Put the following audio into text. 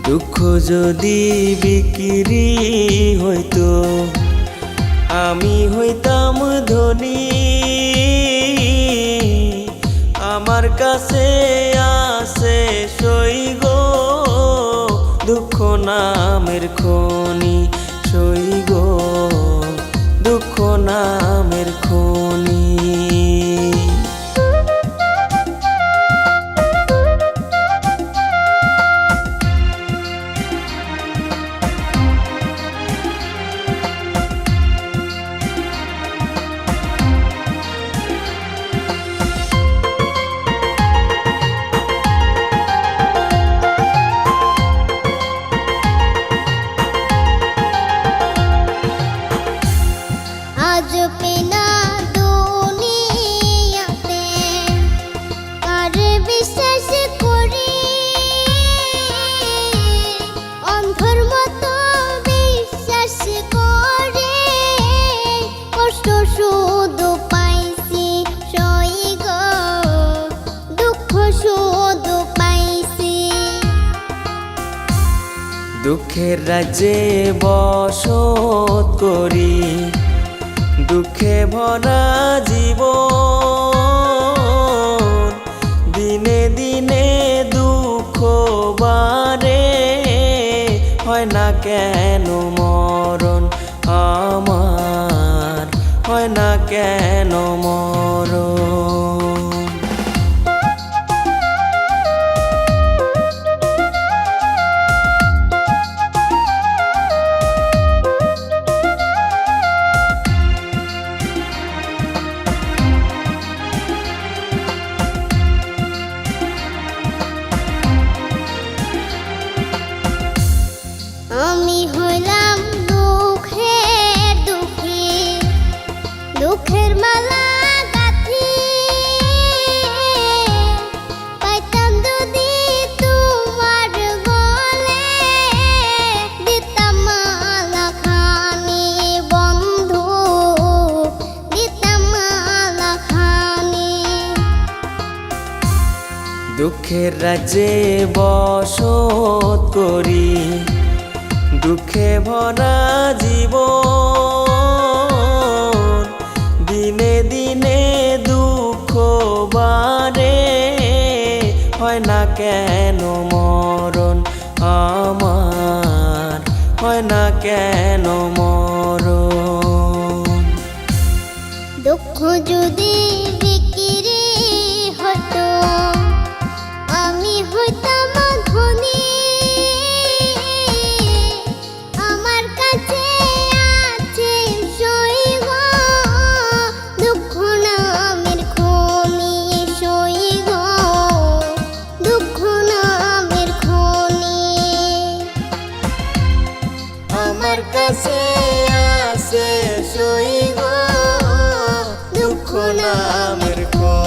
দুঃখ যদি বিক্রি হইতো আমি হইতাম ধনী। আমার কাছে আছে সই গো দুঃখ নামের খনি, সই গো দুঃখ নামের খনি। আজ পেনা দুনিয়াতে কার বিশ্বাস করি, অন্ধর মতো বিশ্বাস করে কষ্ট শুধু পাইছি সই গো দুঃখ শুধু পাইছি। দুঃখের রাজ্যে বসত করি দুঃখে ভরা জীবন, দিনে দিনে দুঃখ বাড়ে হয় না কেন মরণ আমার, হয় না কেন মরণ। আমি হইলাম দুঃখের দুঃখী, দুঃখের মালা গাঁথি পাইতাম যদি তোমার গলে, দিতাম মালা খানি বন্ধু, দিতাম মালা খানি। দুঃখের রাজ্যে বসত করি দুঃখে ভরা জীবন, দিনে দিনে দুঃখ বাড়ে হয় না কেন মরণ আমার, হয় না কেন মরণ। দুঃখ যদি বিক্রি হতো আমি হইতাম ধনী। আমার কাছে আছে সই গো দুঃখ নামের খনি, সই গো দুঃখ নামের খনি। আমার কাছে আছে সই গো দুঃখ নামের খনি।